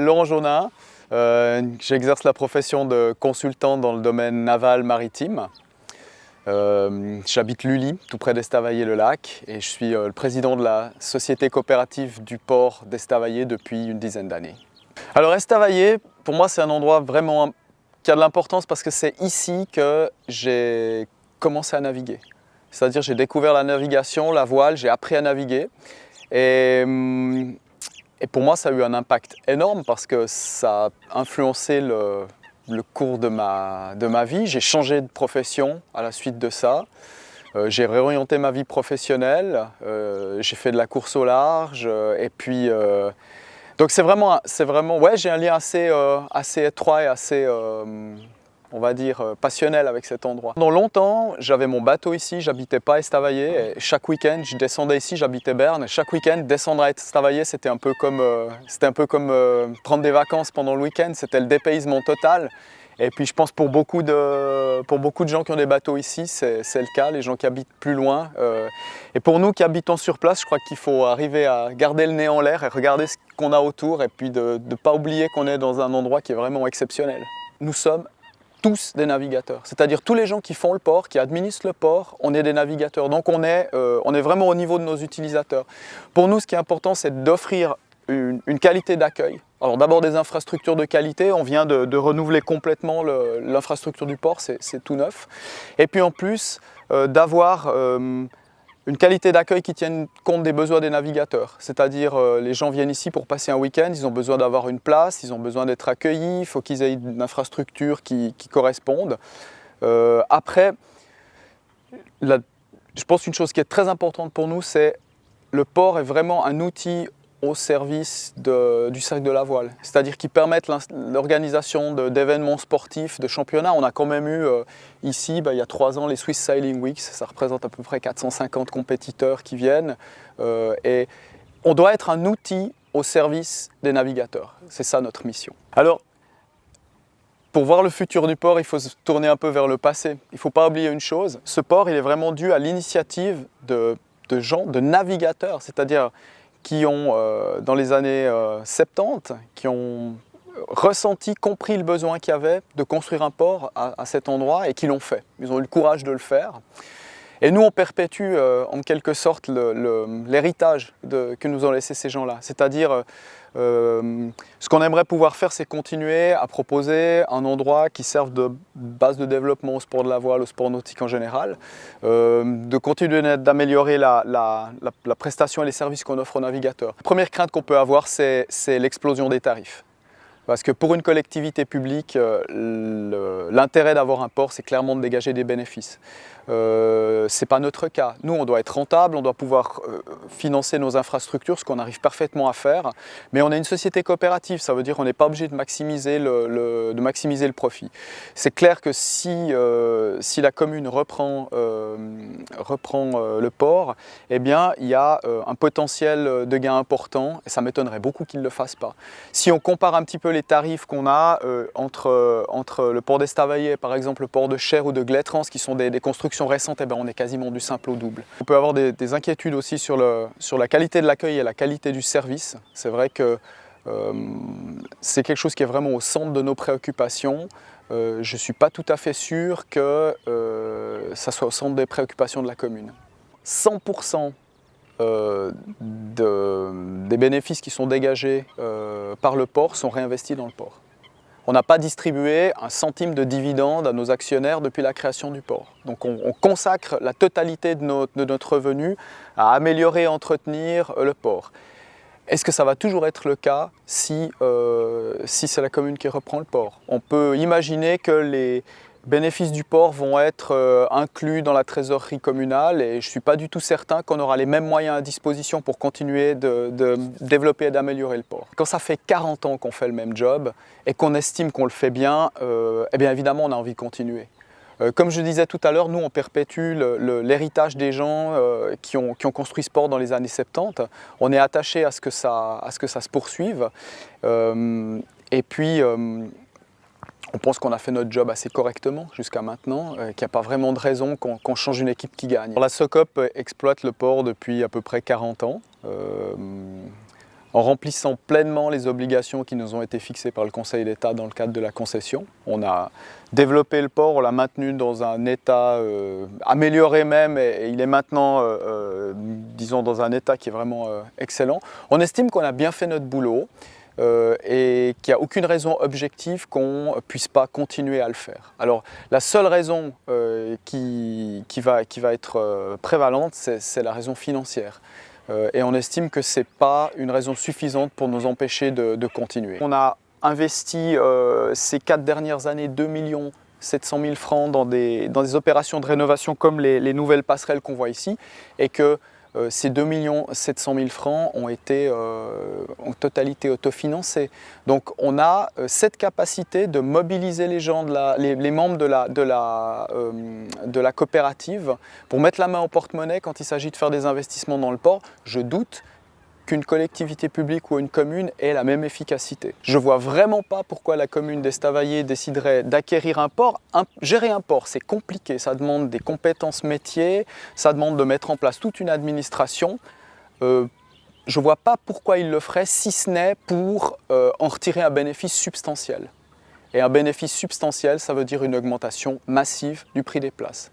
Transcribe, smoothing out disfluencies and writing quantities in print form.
Laurent Jaunin, j'exerce la profession de consultant dans le domaine naval maritime. J'habite Lully, tout près d'Estavayer-le-Lac, et je suis le président de la société coopérative du port d'Estavayer depuis une dizaine d'années. Alors Estavayer, pour moi c'est un endroit vraiment qui a de l'importance parce que c'est ici que j'ai commencé à naviguer. C'est-à-dire j'ai découvert la navigation, la voile, j'ai appris à naviguer. Et pour moi, ça a eu un impact énorme parce que ça a influencé le cours de ma vie. J'ai changé de profession à la suite de ça. J'ai réorienté ma vie professionnelle. J'ai fait de la course au large. Et puis, donc c'est vraiment, ouais, j'ai un lien assez étroit et assez, on va dire, passionnel avec cet endroit. Pendant longtemps, j'avais mon bateau ici, j'habitais pas à Estavayer, et chaque week-end, je descendais ici, j'habitais Berne, et chaque week-end, descendre à Estavayer, c'était un peu comme prendre des vacances pendant le week-end, c'était le dépaysement total. Et puis je pense pour beaucoup de gens qui ont des bateaux ici, c'est le cas, les gens qui habitent plus loin. Et pour nous qui habitons sur place, je crois qu'il faut arriver à garder le nez en l'air et regarder ce qu'on a autour, et puis de ne pas oublier qu'on est dans un endroit qui est vraiment exceptionnel. Nous sommes tous des navigateurs, c'est-à-dire tous les gens qui font le port, qui administrent le port, on est des navigateurs, donc on est vraiment au niveau de nos utilisateurs. Pour nous, ce qui est important, c'est d'offrir une qualité d'accueil. Alors d'abord des infrastructures de qualité, on vient de renouveler complètement l'infrastructure du port, c'est tout neuf. Et puis en plus, d'avoir une qualité d'accueil qui tienne compte des besoins des navigateurs. C'est-à-dire les gens viennent ici pour passer un week-end, ils ont besoin d'avoir une place, ils ont besoin d'être accueillis, il faut qu'ils aient une infrastructure qui corresponde. Après, je pense qu'une chose qui est très importante pour nous, c'est le port est vraiment un outil au service du cercle de la voile, c'est-à-dire qui permettent l'organisation d'événements sportifs, de championnats. On a quand même eu ici, il y a 3 ans, les Swiss Sailing Weeks, ça représente à peu près 450 compétiteurs qui viennent, et on doit être un outil au service des navigateurs, c'est ça notre mission. Alors, pour voir le futur du port, il faut se tourner un peu vers le passé. Il ne faut pas oublier une chose, ce port il est vraiment dû à l'initiative de gens, de navigateurs, c'est-à-dire qui ont, dans les années 70, qui ont ressenti, compris le besoin qu'il y avait de construire un port à cet endroit et qui l'ont fait. Ils ont eu le courage de le faire. Et nous, on perpétue en quelque sorte l'héritage que nous ont laissé ces gens-là. C'est-à-dire, ce qu'on aimerait pouvoir faire, c'est continuer à proposer un endroit qui serve de base de développement au sport de la voile, au sport nautique en général, de continuer d'améliorer la prestation et les services qu'on offre aux navigateurs. La première crainte qu'on peut avoir, c'est l'explosion des tarifs. Parce que pour une collectivité publique, l'intérêt d'avoir un port, c'est clairement de dégager des bénéfices. Ce n'est pas notre cas. Nous, on doit être rentable, on doit pouvoir financer nos infrastructures, ce qu'on arrive parfaitement à faire. Mais on est une société coopérative, ça veut dire qu'on n'est pas obligé de maximiser le profit. C'est clair que si la commune reprend le port, eh bien, il y a un potentiel de gain important, et ça m'étonnerait beaucoup qu'il ne le fasse pas. Si on compare un petit peu les tarifs qu'on a entre le port d'Estavayer et par exemple le port de Cher ou de Glétrans, qui sont des constructions récentes, eh ben on est quasiment du simple au double. On peut avoir des inquiétudes aussi sur la qualité de l'accueil et la qualité du service. C'est vrai que c'est quelque chose qui est vraiment au centre de nos préoccupations. Je ne suis pas tout à fait sûr que ça soit au centre des préoccupations de la commune. 100% des bénéfices qui sont dégagés par le port sont réinvestis dans le port. On n'a pas distribué un centime de dividende à nos actionnaires depuis la création du port. Donc on consacre la totalité de notre revenu à améliorer et entretenir le port. Est-ce que ça va toujours être le cas si c'est la commune qui reprend le port? On peut imaginer que les bénéfices du port vont être inclus dans la trésorerie communale et je ne suis pas du tout certain qu'on aura les mêmes moyens à disposition pour continuer de développer et d'améliorer le port. Quand ça fait 40 ans qu'on fait le même job et qu'on estime qu'on le fait bien, eh bien évidemment on a envie de continuer. Comme je disais tout à l'heure, nous on perpétue l'héritage des gens qui ont construit ce port dans les années 70. On est attaché à ce que ça se poursuive. Et puis on pense qu'on a fait notre job assez correctement jusqu'à maintenant, qu'il n'y a pas vraiment de raison qu'on change une équipe qui gagne. La SOCOP exploite le port depuis à peu près 40 ans. en remplissant pleinement les obligations qui nous ont été fixées par le Conseil d'État dans le cadre de la concession. On a développé le port, on l'a maintenu dans un état amélioré même, et il est maintenant, disons, dans un état qui est vraiment excellent. On estime qu'on a bien fait notre boulot et qu'il n'y a aucune raison objective qu'on ne puisse pas continuer à le faire. Alors, la seule raison qui va être prévalente, c'est la raison financière. Et on estime que ce n'est pas une raison suffisante pour nous empêcher de continuer. On a investi ces 4 dernières années 2 700 000 francs dans des opérations de rénovation comme les nouvelles passerelles qu'on voit ici, et que ces 2 700 000 francs ont été en totalité autofinancés. Donc on a cette capacité de mobiliser les gens, les membres de la coopérative pour mettre la main au porte-monnaie quand il s'agit de faire des investissements dans le port. Je doute qu'une collectivité publique ou une commune ait la même efficacité. Je ne vois vraiment pas pourquoi la commune d'Estavayer déciderait d'acquérir un port. Gérer un port, c'est compliqué, ça demande des compétences métiers, ça demande de mettre en place toute une administration. Je ne vois pas pourquoi il le ferait, si ce n'est pour en retirer un bénéfice substantiel. Et un bénéfice substantiel, ça veut dire une augmentation massive du prix des places.